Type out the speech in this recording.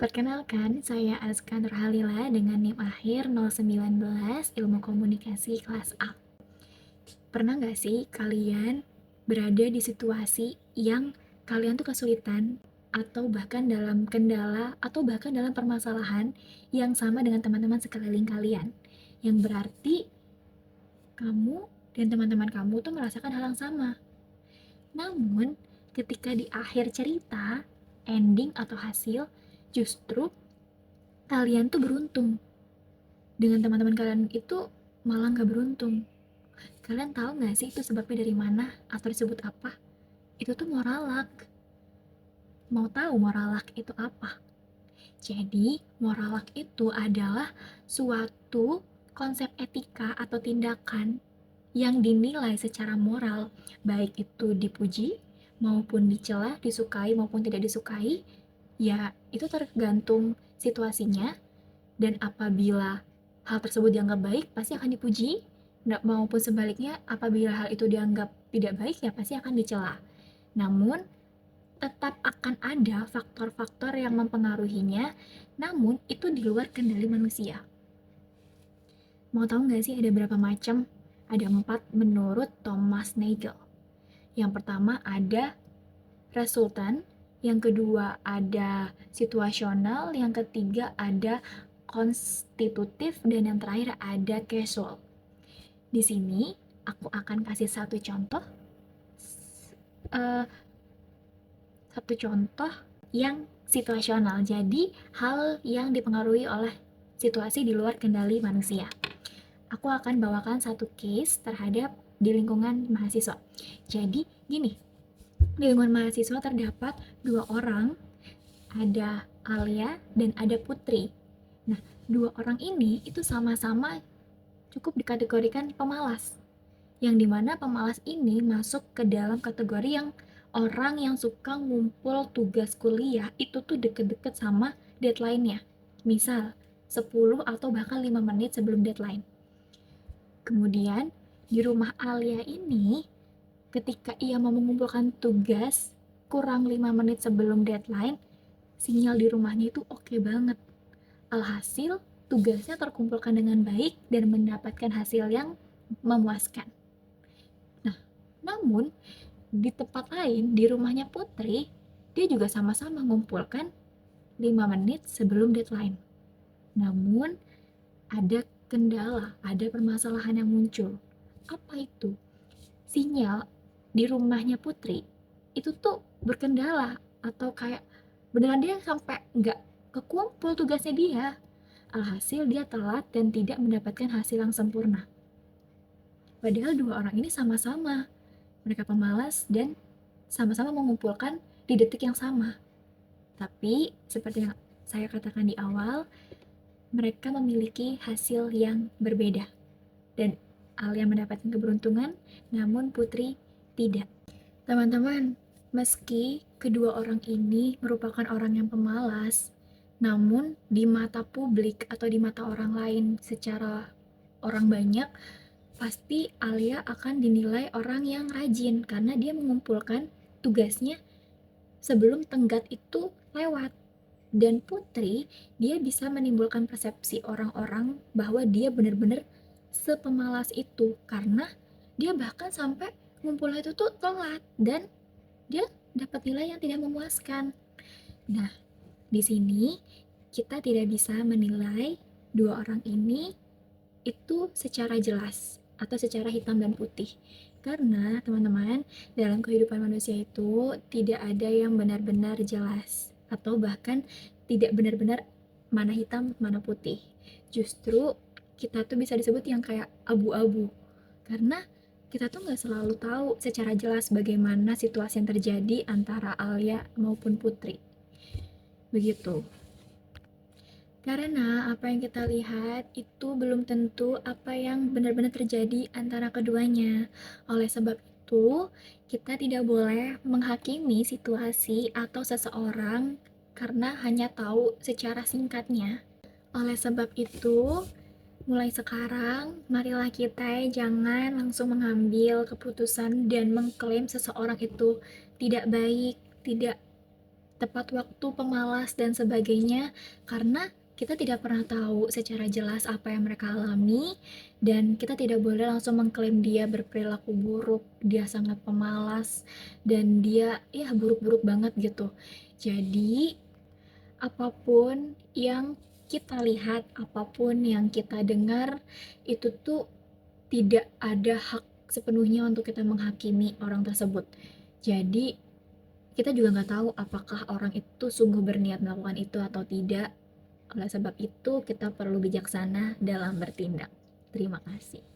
Perkenalkan, saya Azka Nurhalila dengan NIM akhir 019 Ilmu Komunikasi kelas A. Pernah nggak sih kalian berada di situasi yang kalian tuh kesulitan atau bahkan dalam kendala atau bahkan dalam permasalahan yang sama dengan teman-teman sekeliling kalian? Yang berarti kamu dan teman-teman kamu tuh merasakan hal yang sama. Namun, ketika di akhir cerita, ending atau hasil, justru kalian tuh beruntung. Dengan teman-teman kalian itu malah nggak beruntung. Kalian tahu nggak sih itu sebabnya dari mana atau disebut apa? Itu tuh moralak. Mau tahu moralak itu apa? Jadi, moralak itu adalah suatu konsep etika atau tindakan yang dinilai secara moral, baik itu dipuji maupun dicela, disukai maupun tidak disukai, ya itu tergantung situasinya. Dan apabila hal tersebut dianggap baik, pasti akan dipuji, maupun sebaliknya apabila hal itu dianggap tidak baik, ya pasti akan dicela. Namun, tetap akan ada faktor-faktor yang mempengaruhinya, namun itu di luar kendali manusia. Mau tahu nggak sih ada berapa macam? Ada 4 menurut Thomas Nagel. Yang pertama ada resultan, yang kedua ada situasional, yang ketiga ada konstitutif, dan yang terakhir ada casual. Di sini aku akan kasih eh, satu contoh yang situasional. Jadi hal yang dipengaruhi oleh situasi di luar kendali manusia. Aku akan bawakan satu case terhadap di lingkungan mahasiswa. Jadi gini, di lingkungan mahasiswa terdapat 2 orang, ada Alia dan ada Putri. Nah, 2 orang ini itu sama-sama cukup dikategorikan pemalas. Yang dimana pemalas ini masuk ke dalam kategori yang orang yang suka ngumpul tugas kuliah itu tuh deket-deket sama deadline-nya. Misal, 10 atau bahkan 5 menit sebelum deadline. Kemudian, di rumah Alia ini, ketika ia mau mengumpulkan tugas kurang 5 menit sebelum deadline, sinyal di rumahnya itu oke banget. Alhasil, tugasnya terkumpulkan dengan baik dan mendapatkan hasil yang memuaskan. Nah, namun di tempat lain, di rumahnya Putri, dia juga sama-sama mengumpulkan 5 menit sebelum deadline. Namun, ada kendala, ada permasalahan yang muncul. Apa itu? Sinyal di rumahnya Putri itu tuh berkendala atau kayak beneran dia sampai nggak kekumpul tugasnya dia. Alhasil dia telat dan tidak mendapatkan hasil yang sempurna. Padahal 2 orang ini sama-sama. Mereka pemalas dan sama-sama mengumpulkan di detik yang sama. Tapi seperti yang saya katakan di awal, mereka memiliki hasil yang berbeda. Dan Alia mendapatkan keberuntungan, namun Putri tidak. Teman-teman, meski kedua orang ini merupakan orang yang pemalas, namun di mata publik atau di mata orang lain secara orang banyak, pasti Alia akan dinilai orang yang rajin karena dia mengumpulkan tugasnya sebelum tenggat itu lewat. Dan Putri, dia bisa menimbulkan persepsi orang-orang bahwa dia benar-benar sepemalas itu karena dia bahkan sampai ngumpulnya itu tuh telat dan dia dapat nilai yang tidak memuaskan. Nah, di sini kita tidak bisa menilai 2 orang ini itu secara jelas atau secara hitam dan putih. Karena teman-teman, dalam kehidupan manusia itu tidak ada yang benar-benar jelas atau bahkan tidak benar-benar mana hitam, mana putih. Justru kita tuh bisa disebut yang kayak abu-abu. Karena kita tuh nggak selalu tahu secara jelas bagaimana situasi yang terjadi antara Alia maupun Putri. Begitu. Karena apa yang kita lihat itu belum tentu apa yang benar-benar terjadi antara keduanya. Oleh sebab itu, kita tidak boleh menghakimi situasi atau seseorang karena hanya tahu secara singkatnya. Oleh sebab itu, mulai sekarang, marilah kita jangan langsung mengambil keputusan dan mengklaim seseorang itu tidak baik, tidak tepat waktu, pemalas, dan sebagainya, karena kita tidak pernah tahu secara jelas apa yang mereka alami, dan kita tidak boleh langsung mengklaim dia berperilaku buruk, dia sangat pemalas, dan dia ya buruk-buruk banget gitu. Jadi, apapun yang kita lihat, apapun yang kita dengar, itu tuh tidak ada hak sepenuhnya untuk kita menghakimi orang tersebut. Jadi, kita juga nggak tahu apakah orang itu sungguh berniat melakukan itu atau tidak. Oleh sebab itu, kita perlu bijaksana dalam bertindak. Terima kasih.